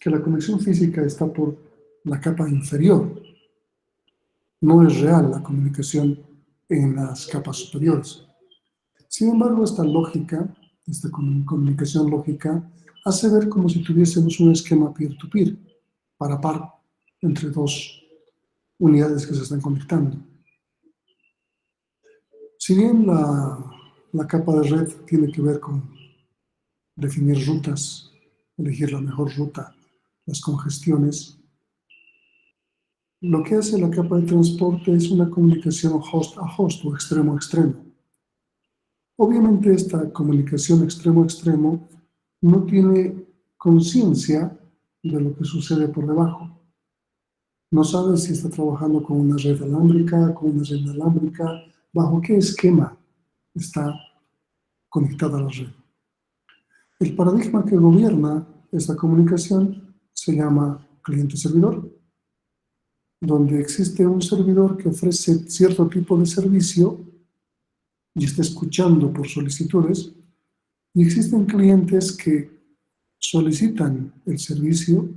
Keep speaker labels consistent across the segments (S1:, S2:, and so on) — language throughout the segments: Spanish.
S1: que la conexión física está por la capa inferior. No es real la comunicación en las capas superiores. Sin embargo, esta lógica, esta comunicación lógica, hace ver como si tuviésemos un esquema peer-to-peer, par a par, entre dos unidades que se están conectando. Si bien la capa de red tiene que ver con definir rutas, elegir la mejor ruta, las congestiones, lo que hace la capa de transporte es una comunicación host a host o extremo a extremo. Obviamente esta comunicación extremo a extremo no tiene conciencia de lo que sucede por debajo. No sabe si está trabajando con una red alámbrica, con una red inalámbrica, bajo qué esquema está conectada a la red. El paradigma que gobierna esta comunicación se llama cliente-servidor, donde existe un servidor que ofrece cierto tipo de servicio y está escuchando por solicitudes, y existen clientes que solicitan el servicio,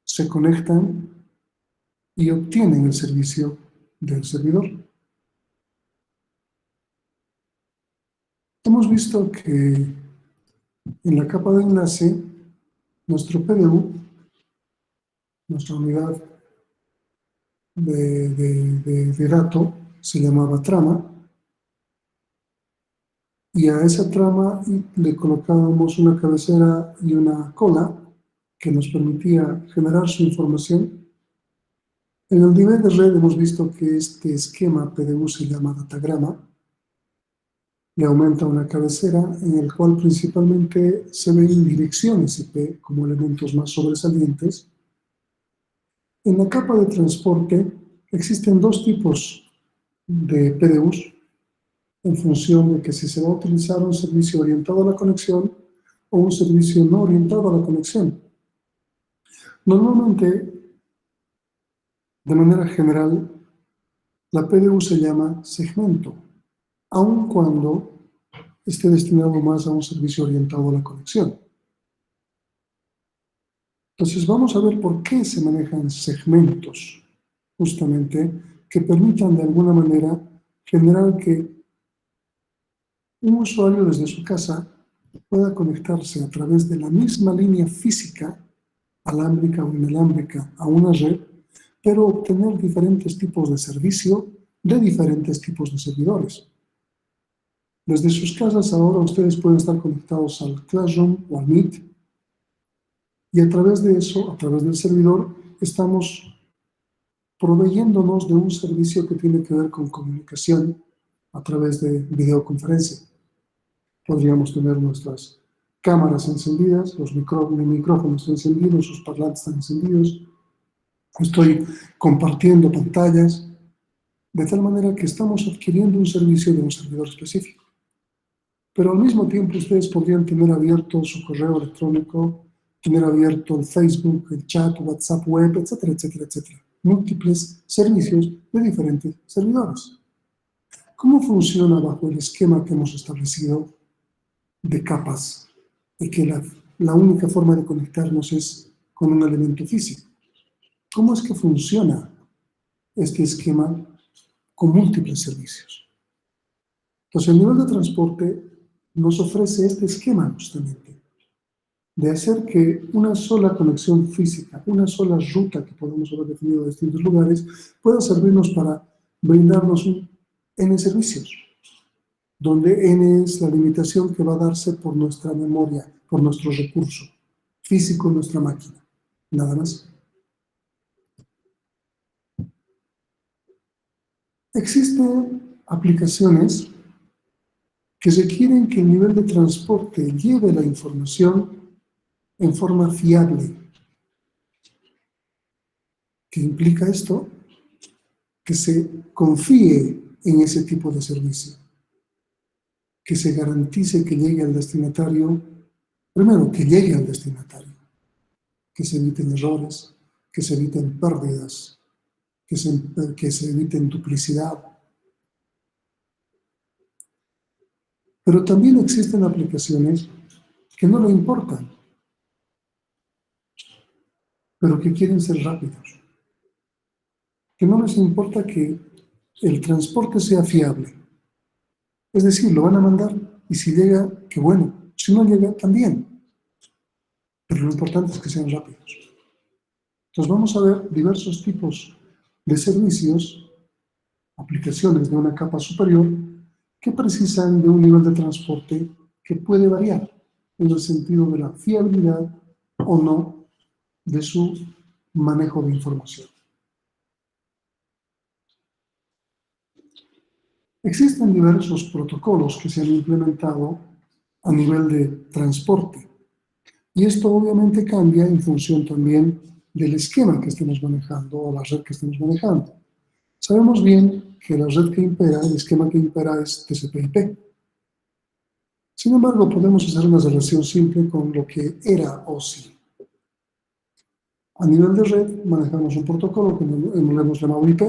S1: se conectan y obtienen el servicio del servidor. Hemos visto que en la capa de enlace, nuestro PDU, nuestra unidad de dato, se llamaba trama, y a esa trama le colocábamos una cabecera y una cola que nos permitía generar su información. En el nivel de red hemos visto que este esquema PDU se llama datagrama, le aumenta una cabecera en el cual principalmente se ven direcciones IP como elementos más sobresalientes. En la capa de transporte existen dos tipos de PDUs en función de que si se va a utilizar un servicio orientado a la conexión o un servicio no orientado a la conexión. Normalmente, de manera general, la PDU se llama segmento, aun cuando esté destinado más a un servicio orientado a la conexión. Entonces vamos a ver por qué se manejan segmentos, justamente, que permitan de alguna manera generar que un usuario desde su casa pueda conectarse a través de la misma línea física, alámbrica o inalámbrica, a una red, pero obtener diferentes tipos de servicio de diferentes tipos de servidores. Desde sus casas ahora ustedes pueden estar conectados al Classroom o al Meet, y a través de eso, a través del servidor, estamos proveyéndonos de un servicio que tiene que ver con comunicación a través de videoconferencia. Podríamos tener nuestras cámaras encendidas, los micrófonos encendidos, sus parlantes están encendidos. Estoy compartiendo pantallas, de tal manera que estamos adquiriendo un servicio de un servidor específico. Pero al mismo tiempo ustedes podrían tener abierto su correo electrónico, tener abierto el Facebook, el chat, WhatsApp web, etcétera, etcétera, etcétera. Múltiples servicios de diferentes servidores. ¿Cómo funciona bajo el esquema que hemos establecido de capas y que la única forma de conectarnos es con un elemento físico? ¿Cómo es que funciona este esquema con múltiples servicios? Entonces, el nivel de transporte nos ofrece este esquema justamente, de hacer que una sola conexión física, una sola ruta que podemos haber definido de distintos lugares, pueda servirnos para brindarnos un N servicios, donde N es la limitación que va a darse por nuestra memoria, por nuestro recurso físico en nuestra máquina. Nada más. Existen aplicaciones que requieren que el nivel de transporte lleve la información en forma fiable. ¿Qué implica esto? Que se confíe en ese tipo de servicio, que se garantice que llegue al destinatario, primero que llegue al destinatario, que se eviten errores, que se eviten pérdidas, que se eviten duplicidad. Pero también existen aplicaciones que no le importan. pero que quieren ser rápidos, que no les importa que el transporte sea fiable. Es decir, lo van a mandar y si llega, qué bueno. Si no llega, también. Pero lo importante es que sean rápidos. Entonces vamos a ver diversos tipos de servicios, aplicaciones de una capa superior, que precisan de un nivel de transporte que puede variar en el sentido de la fiabilidad o no de su manejo de información. Existen diversos protocolos que se han implementado a nivel de transporte y esto obviamente cambia en función también del esquema que estemos manejando o la red que estemos manejando. Sabemos bien que la red que impera, el esquema que impera es TCP/IP. Sin embargo, podemos hacer una relación simple con lo que era OSI. A nivel de red manejamos un protocolo que hemos llamado IP.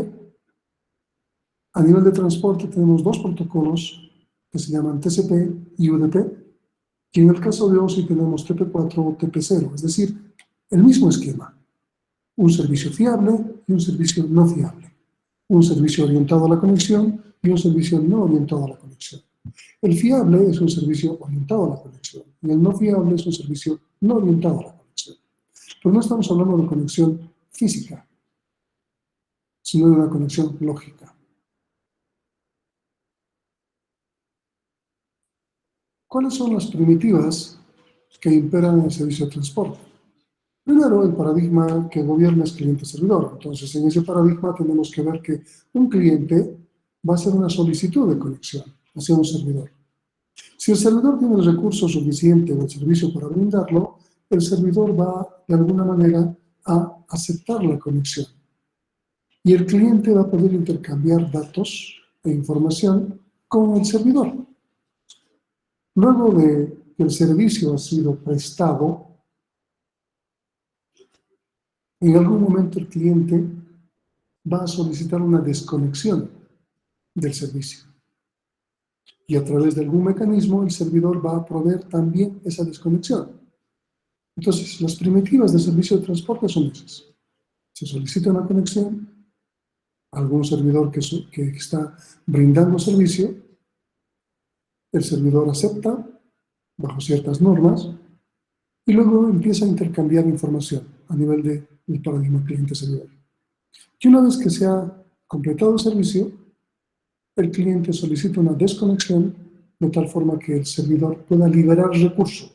S1: A nivel de transporte tenemos dos protocolos que se llaman TCP y UDP. Y en el caso de OSI tenemos TP4 o TP0, es decir, el mismo esquema. Un servicio fiable y un servicio no fiable. Un servicio orientado a la conexión y un servicio no orientado a la conexión. El fiable es un servicio orientado a la conexión y el no fiable es un servicio no orientado a la conexión. Pero no estamos hablando de conexión física, sino de una conexión lógica. ¿Cuáles son las primitivas que imperan en el servicio de transporte? Primero, el paradigma que gobierna es cliente-servidor. Entonces, en ese paradigma tenemos que ver que un cliente va a hacer una solicitud de conexión hacia un servidor. Si el servidor tiene el recurso suficiente o el servicio para brindarlo, el servidor va, de alguna manera, a aceptar la conexión. Y el cliente va a poder intercambiar datos e información con el servidor. Luego de que el servicio ha sido prestado, en algún momento el cliente va a solicitar una desconexión del servicio. Y a través de algún mecanismo el servidor va a proveer también esa desconexión. Entonces, las primitivas del servicio de transporte son esas. Se solicita una conexión a algún servidor que está brindando servicio, el servidor acepta bajo ciertas normas y luego empieza a intercambiar información a nivel del paradigma cliente-servidor. Y una vez que se ha completado el servicio, el cliente solicita una desconexión de tal forma que el servidor pueda liberar recurso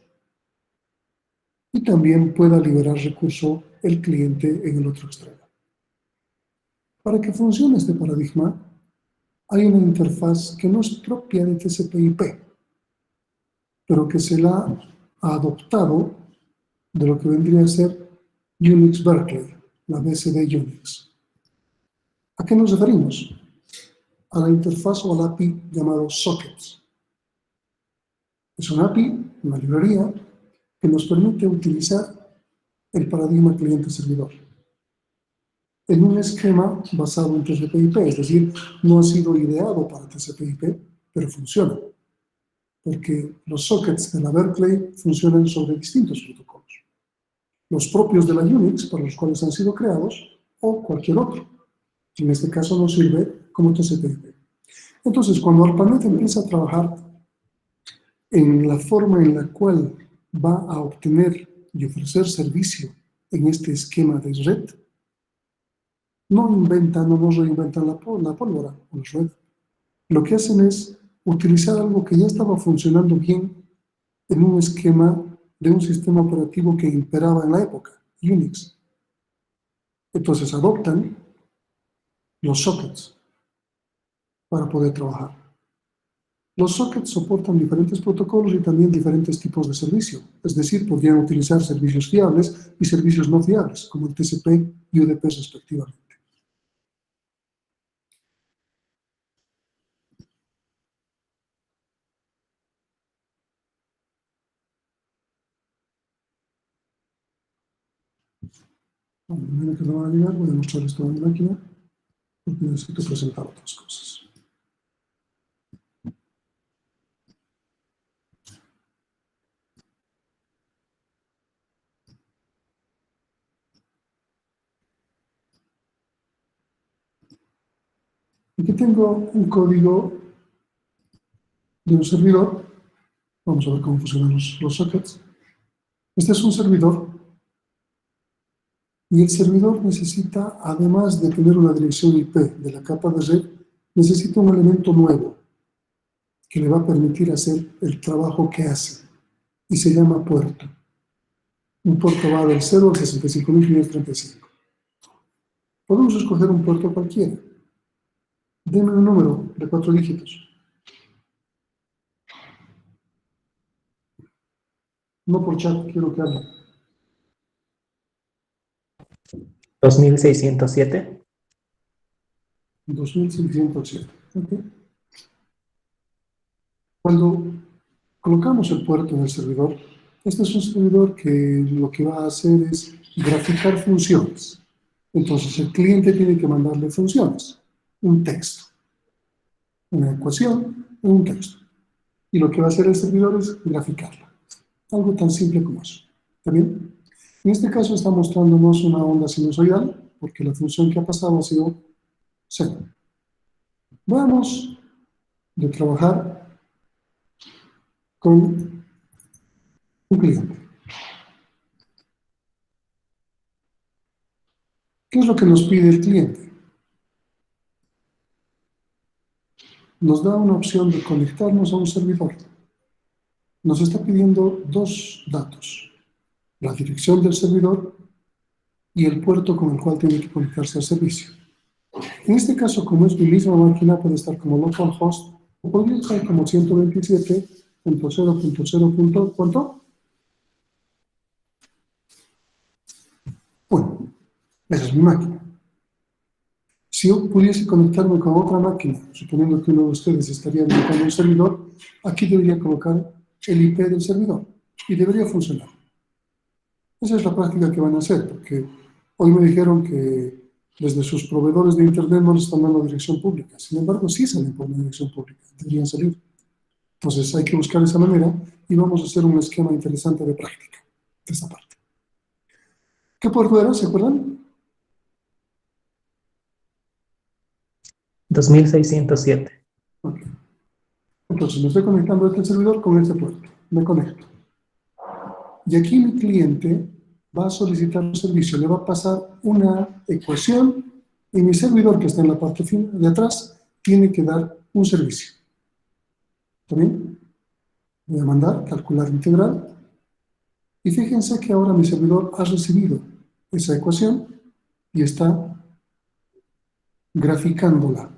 S1: y también pueda liberar recurso el cliente en el otro extremo. Para que funcione este paradigma, hay una interfaz que no es propia de TCP/IP, pero que se la ha adoptado de lo que vendría a ser Unix Berkeley, la BSD Unix. ¿A qué nos referimos? A la interfaz o al API llamado Sockets. Es un API, una librería, que nos permite utilizar el paradigma cliente-servidor en un esquema basado en TCP/IP, es decir, no ha sido ideado para TCP/IP, pero funciona, porque los sockets de la Berkeley funcionan sobre distintos protocolos, los propios de la Unix, para los cuales han sido creados, o cualquier otro, que en este caso nos sirve como TCP/IP. Entonces, cuando ARPANET empieza a trabajar en la forma en la cual va a obtener y ofrecer servicio en este esquema de red, no inventan o no reinventan la pólvora o la red. Lo que hacen es utilizar algo que ya estaba funcionando bien en un esquema de un sistema operativo que imperaba en la época, Unix. Entonces adoptan los sockets para poder trabajar. Los sockets soportan diferentes protocolos y también diferentes tipos de servicio, es decir, podrían utilizar servicios fiables y servicios no fiables, como el TCP y UDP respectivamente. Bueno, a medida que lo van a llegar, voy a mostrar esto en mi máquina, porque necesito presentar otras cosas. Aquí tengo un código de un servidor. Vamos a ver cómo funcionan los sockets. Este es un servidor y el servidor necesita, además de tener una dirección IP de la capa de red, necesita un elemento nuevo que le va a permitir hacer el trabajo que hace y se llama puerto. Un puerto va del 0 al 65.535. Podemos escoger un puerto cualquiera. Deme un número de 4 dígitos. No por chat, quiero que hable.
S2: 2607.
S1: 2607. ¿Okay? Cuando colocamos el puerto en el servidor, este es un servidor que lo que va a hacer es graficar funciones. Entonces el cliente tiene que mandarle funciones, un texto, una ecuación en un texto. Y lo que va a hacer el servidor es graficarla. Algo tan simple como eso. ¿Está bien? En este caso está mostrándonos una onda sinusoidal, porque la función que ha pasado ha sido 0. Vamos a trabajar con un cliente. ¿Qué es lo que nos pide el cliente? Nos da una opción de conectarnos a un servidor. Nos está pidiendo dos datos: la dirección del servidor y el puerto con el cual tiene que conectarse al servicio. En este caso, como es mi misma máquina, puede estar como localhost o podría estar como 127.0.0. ¿Cuánto? Bueno, esa es mi máquina. Si yo pudiese conectarme con otra máquina, suponiendo que uno de ustedes estaría habilitando un servidor, aquí debería colocar el IP del servidor y debería funcionar. Esa es la práctica que van a hacer, porque hoy me dijeron que desde sus proveedores de Internet no les están dando dirección pública. Sin embargo, sí salen por una dirección pública, deberían salir. Entonces hay que buscar esa manera y vamos a hacer un esquema interesante de práctica de esta parte. ¿Qué puerto era? ¿Se acuerdan?
S2: 2607.
S1: Ok. Entonces me estoy conectando a este servidor con este puerto. Me conecto. Y aquí mi cliente va a solicitar un servicio, le va a pasar una ecuación y mi servidor, que está en la parte de atrás, tiene que dar un servicio. ¿Está bien? Voy a mandar calcular integral y fíjense que ahora mi servidor ha recibido esa ecuación y está graficándola.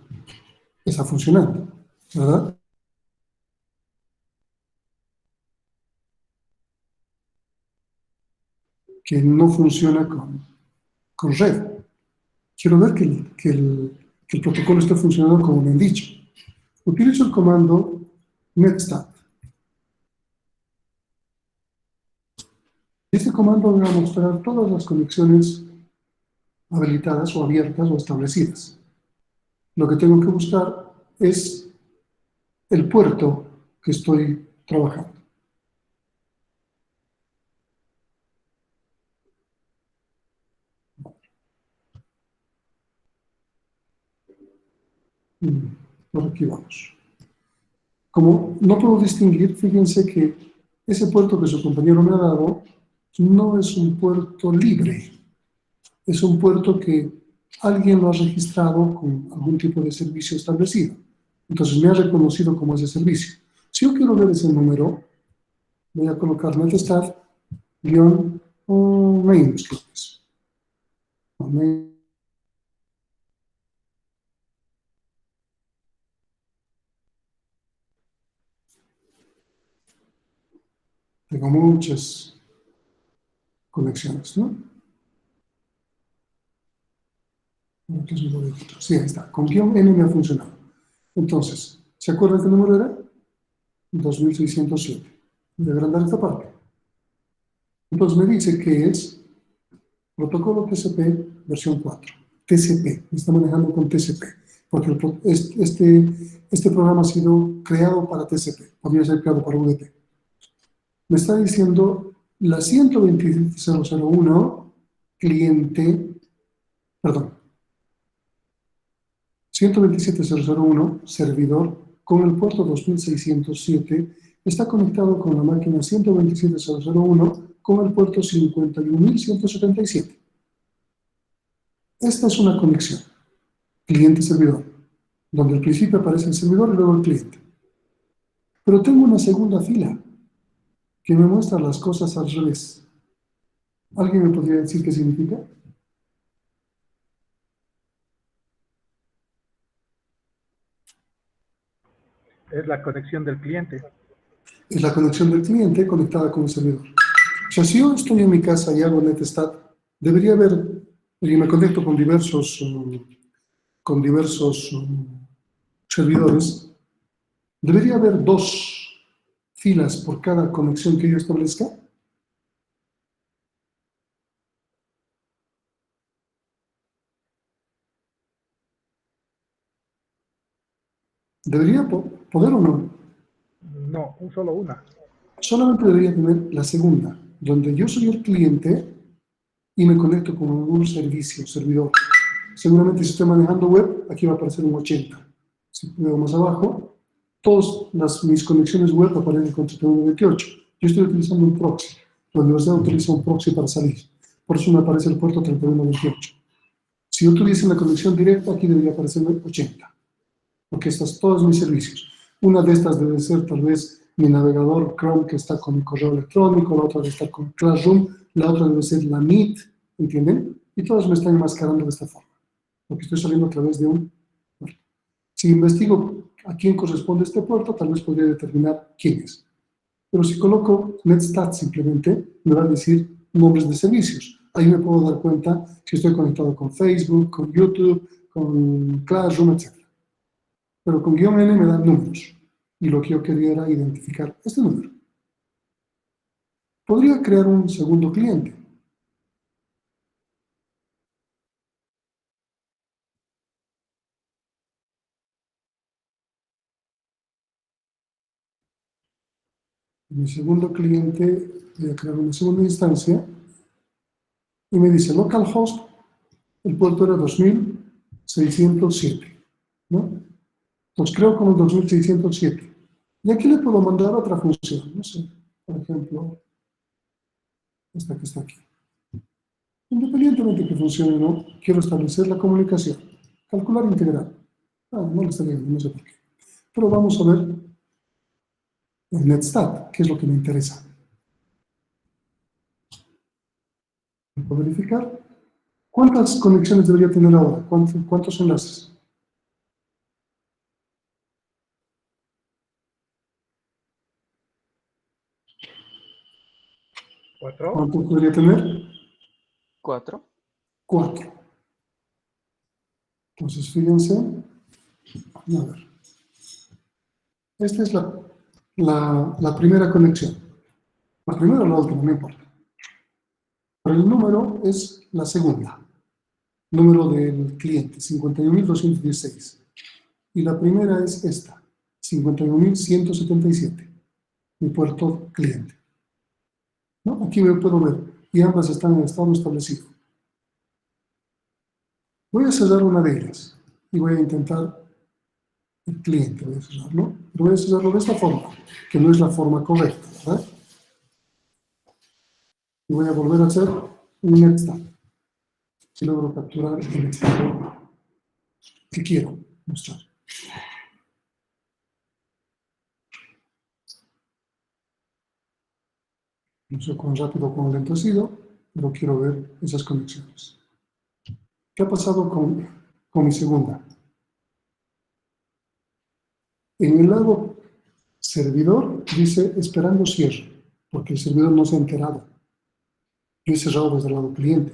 S1: Está funcionando, ¿verdad? Que no funciona con red. Quiero ver que el protocolo esté funcionando como me han dicho. Utilizo el comando netstat. Este comando me va a mostrar todas las conexiones habilitadas o abiertas o establecidas. Lo que tengo que buscar es el puerto que estoy trabajando. Por aquí vamos. Como no puedo distinguir, fíjense que ese puerto que su compañero me ha dado no es un puerto libre. Es un puerto que alguien lo ha registrado con algún tipo de servicio establecido. Entonces me ha reconocido como ese servicio. Si yo quiero ver ese número, voy a colocar netstat -main. Tengo muchas conexiones, ¿no? Sí, ahí está. Con -n me ha funcionado. Entonces, ¿se acuerdan qué número era? 2607. Voy a agrandar esta parte. Entonces me dice que es protocolo TCP versión 4. TCP, me está manejando con TCP, porque este programa ha sido creado para TCP, podría ser creado para UDP. Me está diciendo la 127.0.0.1 cliente, perdón, 127.0.0.1, servidor, con el puerto 2607, está conectado con la máquina 127.0.0.1 con el puerto 51.177. Esta es una conexión, cliente-servidor, donde al principio aparece el servidor y luego el cliente. Pero tengo una segunda fila que me muestra las cosas al revés. ¿Alguien me podría decir qué significa?
S2: Es la conexión del cliente.
S1: Es la conexión del cliente conectada con el servidor. O sea, si yo estoy en mi casa y hago netstat, debería haber, y me conecto con diversos servidores, debería haber 2 filas por cada conexión que yo establezca. ¿Debería poder o no?
S2: No, solo una.
S1: Solamente debería tener la segunda, donde yo soy el cliente y me conecto con un servicio, servidor. Seguramente si estoy manejando web, aquí va a aparecer un 80. Si veo más abajo, todas mis conexiones web aparecen con 3128. Yo estoy utilizando un proxy. La universidad utiliza un proxy para salir. Por eso me aparece el puerto 3128. Si yo tuviese una conexión directa, aquí debería aparecer 80. Porque estas todos mis servicios. Una de estas debe ser tal vez mi navegador Chrome que está con mi correo electrónico, la otra debe estar con Classroom, la otra debe ser la Meet, ¿entienden? Y todas me están enmascarando de esta forma, porque estoy saliendo a través de un puerto. Si investigo a quién corresponde este puerto, tal vez podría determinar quién es. Pero si coloco netstat simplemente, me va a decir nombres de servicios. Ahí me puedo dar cuenta si estoy conectado con Facebook, con YouTube, con Classroom, etc. Pero con guión N me dan números. Y lo que yo quería era identificar este número. Podría crear un segundo cliente. Mi segundo cliente, voy a crear una segunda instancia y me dice localhost, el puerto era 2607, ¿no? Entonces creo con el 2607. Y aquí le puedo mandar otra función, no sé, por ejemplo, esta que está aquí. Independientemente de que funcione o no, quiero establecer la comunicación. Calcular integral. No le está viendo, no sé por qué. Pero vamos a ver el netstat, que es lo que me interesa. Puedo verificar. ¿Cuántas conexiones debería tener ahora? ¿Cuántos enlaces?
S2: ¿4?
S1: ¿Cuántos podría tener?
S3: 4.
S1: 4. Entonces, fíjense. A ver. Esta es la primera conexión. La primera o la última, no importa. Pero el número es la segunda. Número del cliente, 51.216. Y la primera es esta, 51.177. Mi puerto cliente. ¿No? Aquí puedo ver. Y ambas están en estado establecido. Voy a cerrar una de ellas. Y voy a intentar el cliente, voy a cerrarlo. Pero voy a cerrarlo de esta forma, que no es la forma correcta, ¿verdad? Y voy a volver a hacer un netstat. Si logro capturar el estado que quiero mostrar. No sé cuán rápido o cuán lento ha sido, pero quiero ver esas conexiones. ¿Qué ha pasado con mi segunda? En el lado servidor dice esperando cierre, porque el servidor no se ha enterado. Yo he cerrado desde el lado cliente.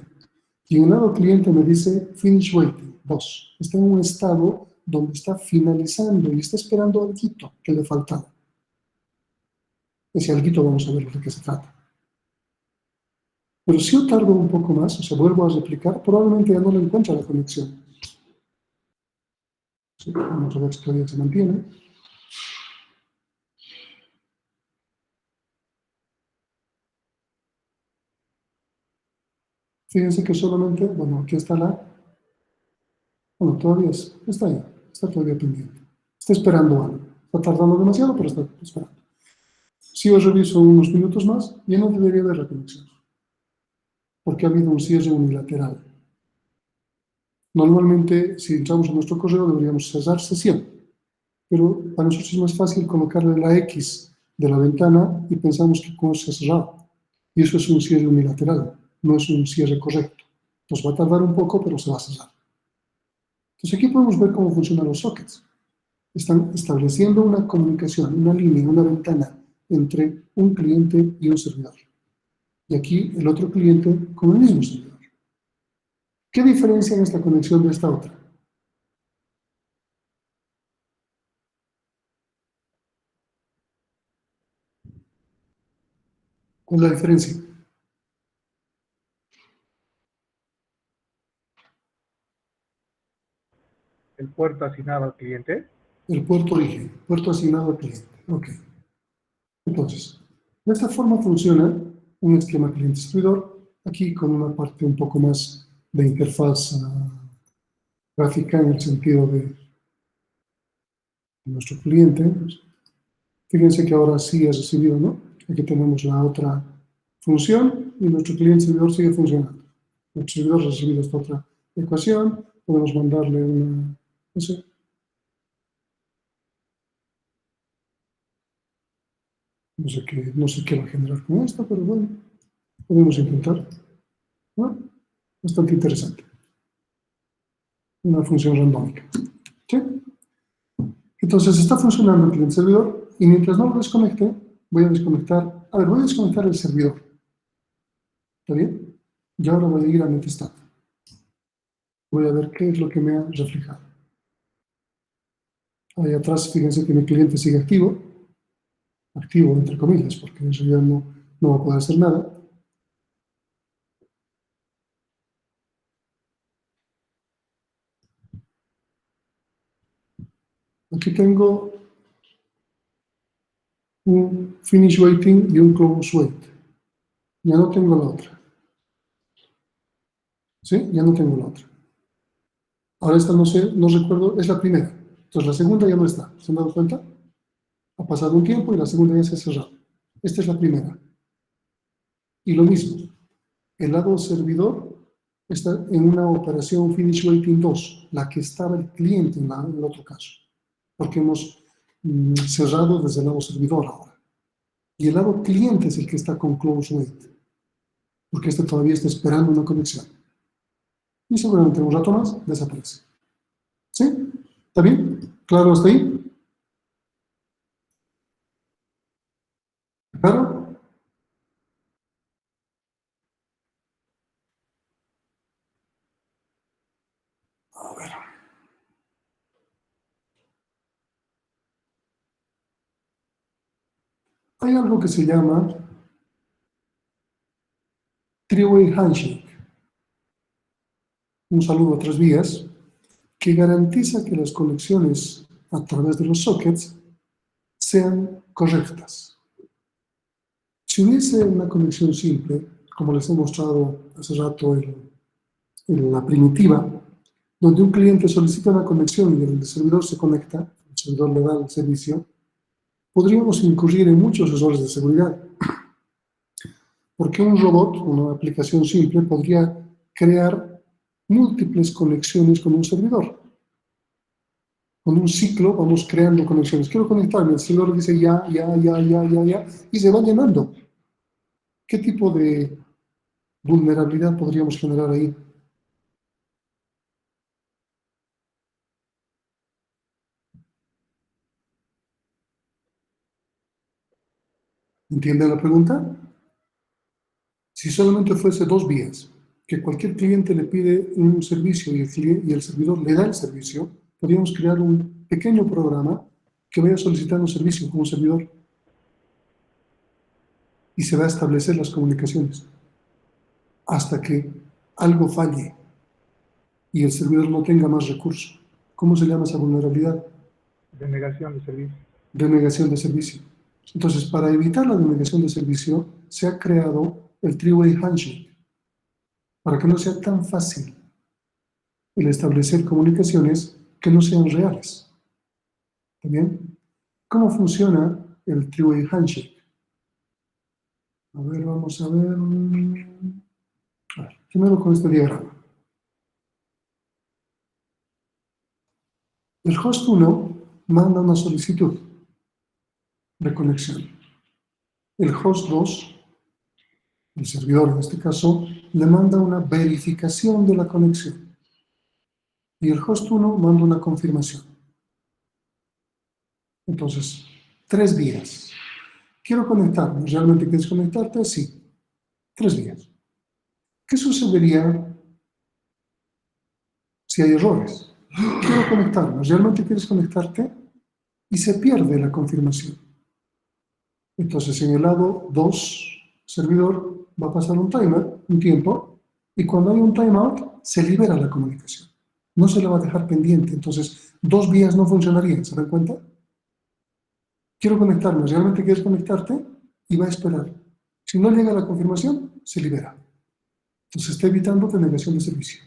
S1: Y en el lado cliente me dice finish waiting, 2. Está en un estado donde está finalizando y está esperando algo que le faltaba. Ese algo vamos a ver de qué se trata. Pero si yo tardo un poco más, o sea, vuelvo a replicar, probablemente ya no le encuentre la conexión. Sí, vamos a ver si todavía se mantiene. Fíjense que solamente, bueno, aquí está bueno, todavía está ahí. está todavía pendiente. Está esperando algo. Está tardando demasiado, pero está esperando. Si yo reviso unos minutos más, ya no debería haber la conexión, porque ha habido un cierre unilateral. Normalmente, si entramos en nuestro correo, deberíamos cerrar sesión, pero para nosotros es más fácil colocarle la X de la ventana y pensamos que con eso se ha cerrado. Y eso es un cierre unilateral, no es un cierre correcto. Entonces va a tardar un poco, pero se va a cerrar. Entonces aquí podemos ver cómo funcionan los sockets. Están estableciendo una comunicación, una línea, una ventana entre un cliente y un servidor. Y aquí el otro cliente con el mismo servidor. ¿Qué diferencia en esta conexión de esta otra? ¿Cuál es la diferencia?
S2: El puerto asignado al cliente.
S1: El puerto origen, puerto asignado al cliente. Ok. Entonces, de esta forma funciona un esquema cliente-servidor, aquí con una parte un poco más de interfaz gráfica en el sentido de nuestro cliente. Fíjense que ahora sí ha recibido, ¿no? Aquí tenemos la otra función y nuestro cliente-servidor sigue funcionando. Nuestro servidor ha recibido esta otra ecuación, podemos mandarle una, no sé qué va a generar con esto, pero bueno, podemos intentar. ¿No? Bastante interesante. Una función randómica. ¿Sí? Entonces está funcionando el cliente-servidor y mientras no lo desconecte, voy a desconectar, voy a desconectar el servidor. ¿Está bien? Y ahora voy a ir a Netstat. Voy a ver qué es lo que me ha reflejado. Ahí atrás, fíjense que mi cliente sigue activo entre comillas, porque en realidad no va a poder hacer nada. Aquí tengo un finish waiting y un close wait. Ya no tengo la otra. ¿Sí? Ya no tengo la otra. Ahora esta no sé, no recuerdo, es la primera. Entonces la segunda ya no está. ¿Se han dado cuenta? Ha pasado un tiempo y la segunda ya se ha cerrado. Esta es la primera. Y lo mismo, el lado servidor está en una operación finish waiting 2, la que estaba el cliente en el otro caso. Porque hemos cerrado desde el lado servidor ahora. Y el lado cliente es el que está con close wait, porque este todavía está esperando una conexión. Y seguramente un rato más desaparece. ¿Sí? ¿Está bien? ¿Claro hasta ahí? ¿Claro? A ver. Hay algo que se llama three-way handshake, un saludo a 3 vías, que garantiza que las conexiones a través de los sockets sean correctas. Si hubiese una conexión simple, como les he mostrado hace rato en la primitiva, donde un cliente solicita una conexión y el servidor se conecta, el servidor le da el servicio, podríamos incurrir en muchos errores de seguridad. Porque un robot, una aplicación simple, podría crear múltiples conexiones con un servidor. Con un ciclo vamos creando conexiones. Quiero conectarme, el servidor dice ya, y se va llenando. ¿Qué tipo de vulnerabilidad podríamos generar ahí? ¿Entienden la pregunta? Si solamente fuese 2 vías, que cualquier cliente le pide un servicio y el servidor le da el servicio, podríamos crear un pequeño programa que vaya solicitando servicio como servidor y se va a establecer las comunicaciones hasta que algo falle y el servidor no tenga más recursos. ¿Cómo se llama esa vulnerabilidad?
S2: Denegación de servicio.
S1: Denegación de servicio. Entonces, para evitar la denegación de servicio, se ha creado el three-way handshake, para que no sea tan fácil el establecer comunicaciones que no sean reales. ¿Está bien? ¿Cómo funciona el three-way handshake? A ver, vamos a ver. A ver, primero con este diagrama. El host 1 manda una solicitud de conexión. El host 2, el servidor en este caso, le manda una verificación de la conexión. Y el host 1 manda una confirmación. Entonces, 3 vías. Quiero conectarme. ¿Realmente quieres conectarte? Sí. 3 vías. ¿Qué sucedería si hay errores? Quiero conectarme. ¿Realmente quieres conectarte? Y se pierde la confirmación. Entonces, en el lado 2, servidor, va a pasar un timer, un tiempo, y cuando hay un timeout, se libera la comunicación. No se la va a dejar pendiente. Entonces, 2 vías no funcionarían. ¿Se dan cuenta? Quiero conectarme. ¿Realmente quieres conectarte? Y va a esperar. Si no llega la confirmación, se libera. Entonces, está evitando denegación de servicio.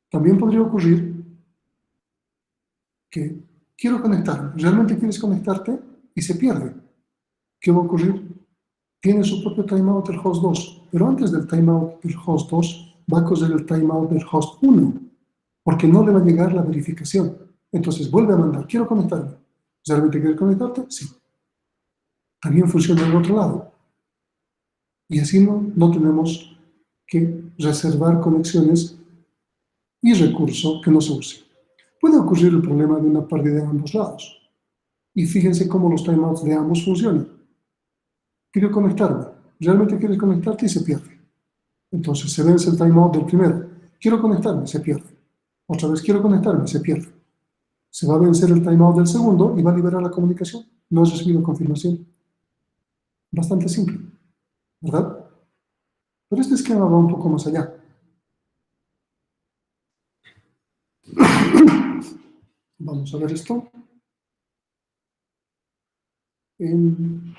S1: También podría ocurrir que quiero conectarme. ¿Realmente quieres conectarte? Y se pierde. ¿Qué va a ocurrir? Tiene su propio timeout el host 2, pero antes del timeout del host 2 va a correr el timeout del host 1, porque no le va a llegar la verificación. Entonces vuelve a mandar, quiero conectarme. ¿Realmente quieres conectarte? Sí. También funciona del otro lado. Y así no tenemos que reservar conexiones y recurso que no se use. Puede ocurrir el problema de una pérdida de ambos lados. Y fíjense cómo los timeouts de ambos funcionan. Quiero conectarme. ¿Realmente quieres conectarte? Y se pierde. Entonces se vence el timeout del primero. Quiero conectarme, se pierde. Otra vez quiero conectarme, se pierde. Se va a vencer el timeout del segundo y va a liberar la comunicación. No has recibido confirmación. Bastante simple, ¿verdad? Pero este esquema va un poco más allá. Vamos a ver esto en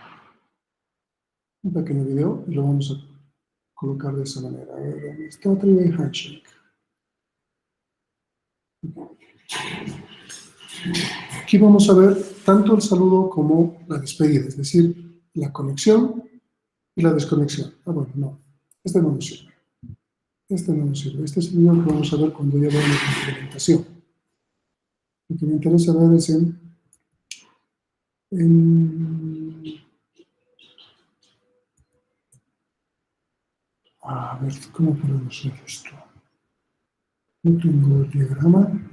S1: un pequeño video y lo vamos a colocar de esa manera. A ver, ¿dónde está three-way handshake? Aquí vamos a ver tanto el saludo como la despedida, es decir, la conexión y la desconexión. Ah, bueno, no. Este no nos sirve. Este no nos sirve. Este es el video que vamos a ver cuando ya veamos la implementación. Lo que me interesa ver es a ver, ¿cómo podemos hacer esto? No tengo el diagrama.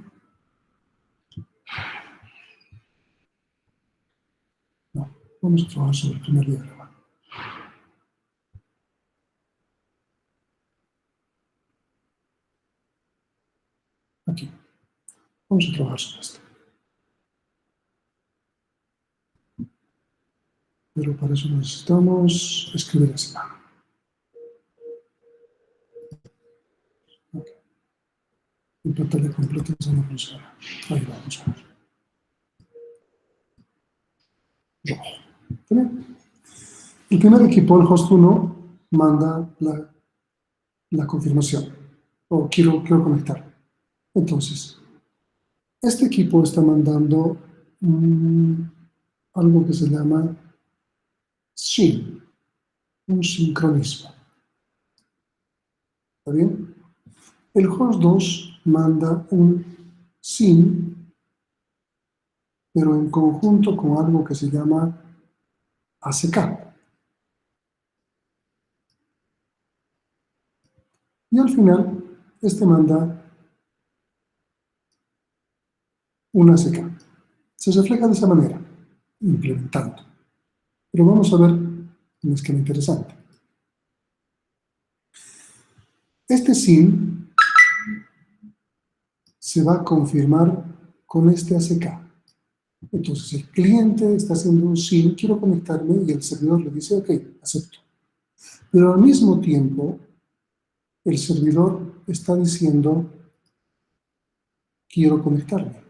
S1: No, vamos a trabajar sobre el primer diagrama. Aquí. Vamos a trabajar sobre esto. Pero para eso necesitamos escribir así. Okay. En pantalla completa eso no funciona. Ahí vamos a ver. Rojo. ¿Bien? El primer equipo, el host 1, manda la confirmación. O quiero conectar. Entonces, este equipo está mandando algo que se llama SYN, un sincronismo. ¿Está bien? El host 2 manda un SYN, pero en conjunto con algo que se llama ACK. Y al final, este manda un ACK. Se refleja de esa manera, implementando. Pero vamos a ver un esquema interesante. Este SYN se va a confirmar con este ACK. Entonces el cliente está haciendo un SYN, quiero conectarme, y el servidor le dice, ok, acepto. Pero al mismo tiempo, el servidor está diciendo, quiero conectarme.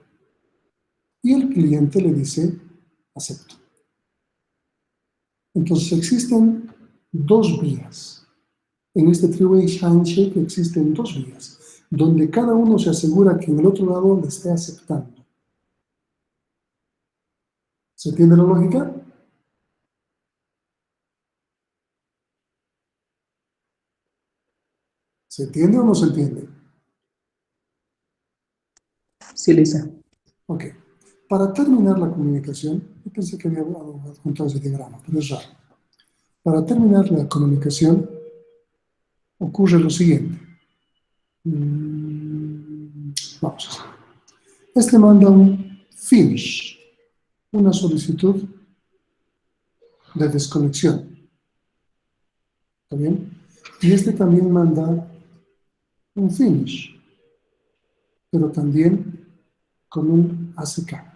S1: Y el cliente le dice, acepto. Entonces existen 2 vías. En este three-way handshake existen 2 vías. donde cada uno se asegura que en el otro lado le esté aceptando. ¿Se entiende la lógica? ¿Se entiende o no se entiende?
S3: Sí, Lisa.
S1: Ok. Para terminar la comunicación, yo pensé que había adjuntado ese diagrama, pero es raro. Para terminar la comunicación, ocurre lo siguiente. Vamos a hacer. Este manda un finish, una solicitud de desconexión. ¿Está bien? Y este también manda un finish, pero también con un ACK.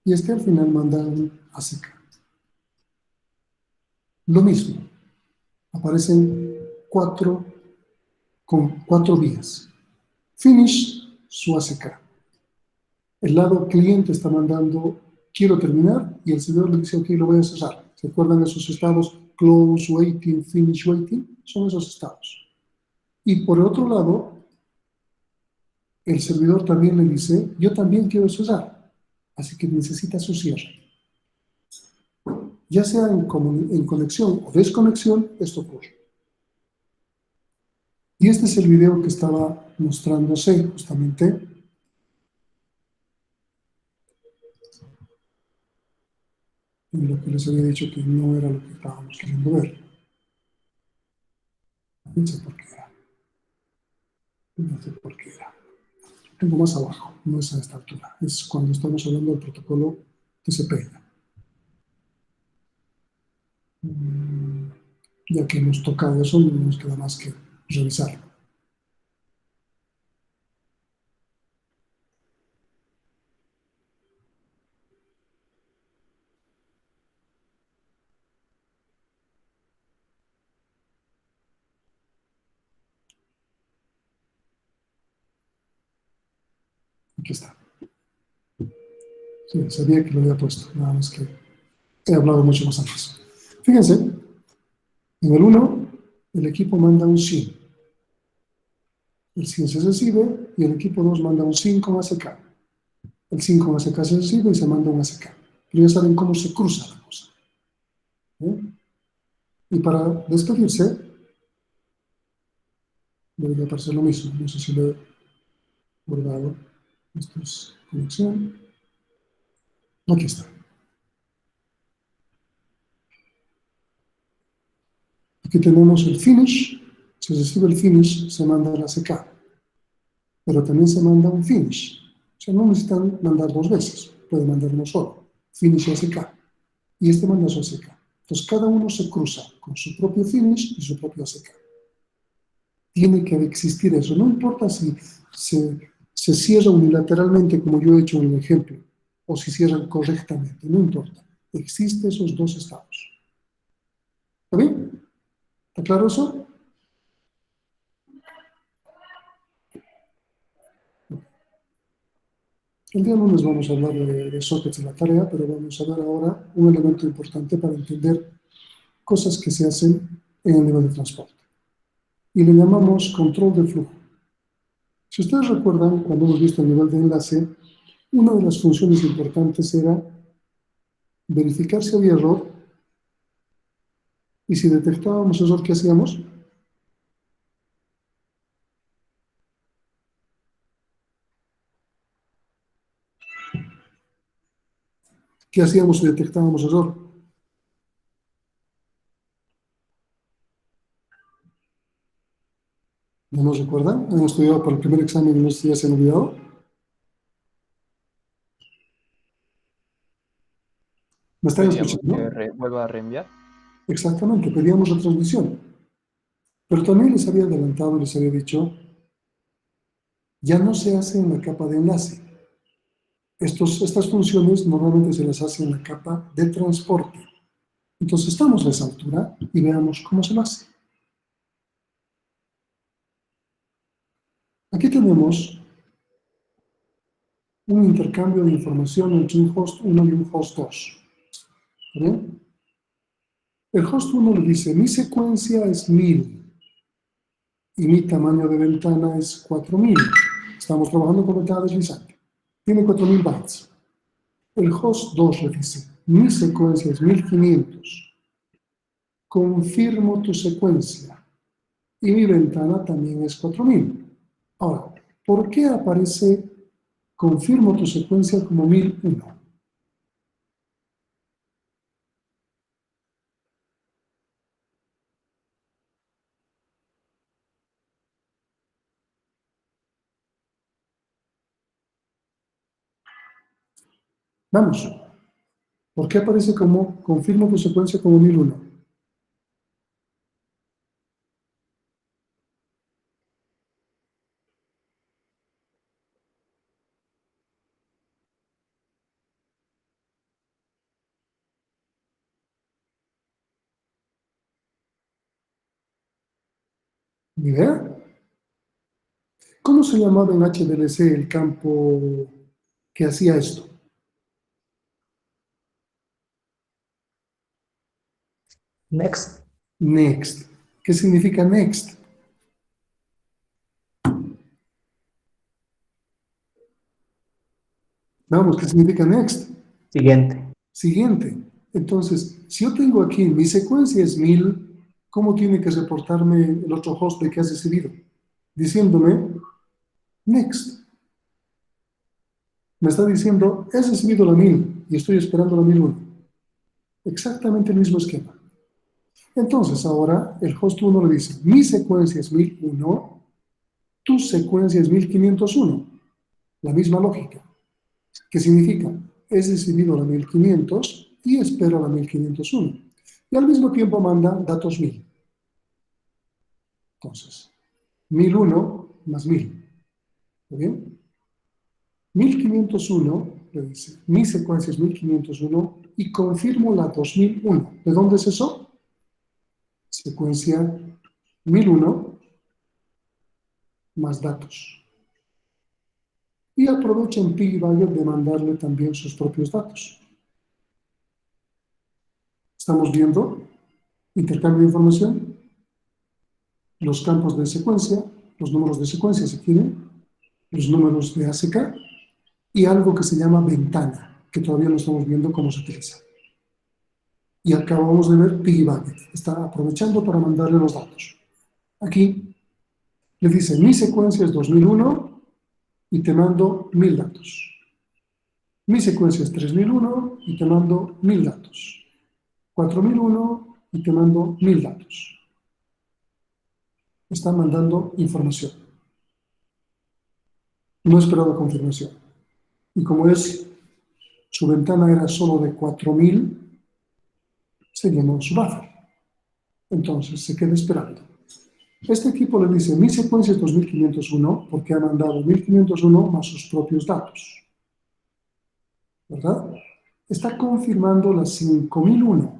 S1: Y este al final manda un ACK. Lo mismo, aparecen con cuatro vías. Finish, su ACK. El lado cliente está mandando, quiero terminar, y el servidor le dice, ok, lo voy a cerrar. ¿Se acuerdan de esos estados? Close, waiting, finish, waiting. Son esos estados. Y por otro lado, el servidor también le dice, yo también quiero cerrar. Así que necesita su cierre. Ya sea en conexión o desconexión, esto ocurre. Y este es el video que estaba mostrándose justamente. En lo que les había dicho que no era lo que estábamos queriendo ver. No sé por qué era. No sé por qué era. Tengo más abajo, no es a esta altura. Es cuando estamos hablando del protocolo TCP. Ya que hemos tocado eso, no nos queda más que revisarlo. Aquí está. Sí, sabía que lo había puesto, nada más que he hablado mucho más antes. Fíjense, en el 1, el equipo manda un SYN. El SYN se recibe y el equipo 2 manda un SYN con ACK. El SYN con ACK se recibe y se manda un ACK. Pero ya saben cómo se cruza la cosa. Y para despedirse, debería aparecer lo mismo. No sé si lo he guardado. Esto es conexión. Aquí está. Aquí tenemos el finish. Se recibe el finish, se manda el ACK. Pero también se manda un finish. O sea, no necesitan mandar dos veces. Pueden mandar uno solo. Finish y ACK. Y este manda su ACK. Entonces, cada uno se cruza con su propio finish y su propio ACK. Tiene que existir eso. No importa si se cierra unilateralmente, como yo he hecho en el ejemplo, o si cierran correctamente. No importa. Existen esos dos estados. ¿Está bien? ¿Está claro eso? El día lunes vamos a hablar de sockets en la tarea, pero vamos a ver ahora un elemento importante para entender cosas que se hacen en el nivel de transporte. Y le llamamos control de flujo. Si ustedes recuerdan, cuando hemos visto el nivel de enlace, una de las funciones importantes era verificar si había error, y si detectábamos error, ¿qué hacíamos? ¿Qué hacíamos si detectábamos error? ¿No nos recuerdan? ¿Hemos estudiado para el primer examen y no ya se han olvidado? ¿Me están
S4: Pedíamos
S1: escuchando?
S4: que vuelva a reenviar.
S1: Exactamente, pedíamos la transmisión. Pero también les había adelantado, les había dicho, ya no se hace en la capa de enlace. Estas funciones normalmente se las hace en la capa de transporte. Entonces estamos a esa altura y veamos cómo se lo hace. Aquí tenemos un intercambio de información entre un host 1 y un host 2. ¿Bien? El host 1 le dice, mi secuencia es 1000. y mi tamaño de ventana es 4000. Estamos trabajando con ventana deslizante. Tiene 4000 bytes. El host 2 le dice, mi secuencia es 1500. Confirmo tu secuencia. Y mi ventana también es 4000. Ahora, ¿por qué aparece confirmo tu secuencia como 1001? Vamos, ¿por qué aparece como confirmo tu secuencia como 1001? ¿Ni idea? ¿Cómo se llamaba en HDLC el campo que hacía esto?
S3: Next.
S1: Next. ¿Qué significa next? Vamos, ¿qué significa next?
S3: Siguiente.
S1: Siguiente. Entonces, si yo tengo aquí, mi secuencia es 1000, ¿cómo tiene que reportarme el otro host de que has recibido? Diciéndome, next. Me está diciendo, he recibido la 1000 y estoy esperando la 1001. Exactamente el mismo esquema. Entonces, ahora el host 1 le dice, mi secuencia es 1001, tu secuencia es 1501. La misma lógica. ¿Qué significa? He recibido la 1500 y espero la 1501. Y al mismo tiempo manda datos 1000. Entonces, 1001 más 1000. ¿Está bien? 1501 le dice, mi secuencia es 1501 y confirmo la 2001. ¿De dónde es eso? Secuencia 1001 más datos. Y aprovecha en Piggybacker de mandarle también sus propios datos. Estamos viendo intercambio de información, los campos de secuencia, los números de secuencia si quieren, los números de ACK y algo que se llama ventana, que todavía no estamos viendo cómo se utiliza. Y acabamos de ver Piggybacker. Está aprovechando para mandarle los datos. Aquí le dice, mi secuencia es 2001 y te mando 1000 datos. Mi secuencia es 3001 y te mando 1000 datos. 4001 y te mando 1000 datos. Está mandando información. No esperaba confirmación. Y como su ventana era solo de 4000, se llenó su buffer. Entonces se queda esperando. Este equipo le dice, mi secuencia es 2501 porque ha mandado 1501 más sus propios datos. ¿Verdad? Está confirmando la 5001.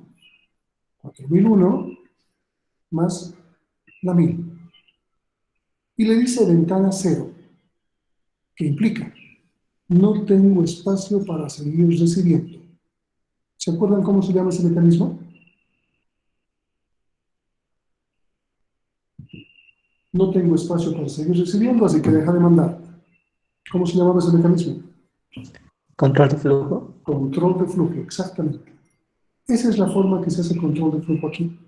S1: 4001 más la 1000. Y le dice ventana 0, que implica, no tengo espacio para seguir recibiendo. ¿Se acuerdan cómo se llama ese mecanismo? No tengo espacio para seguir recibiendo, así que deja de mandar. ¿Cómo se llamaba ese mecanismo?
S3: Control de flujo.
S1: Control de flujo, exactamente. Esa es la forma que se hace control de flujo aquí.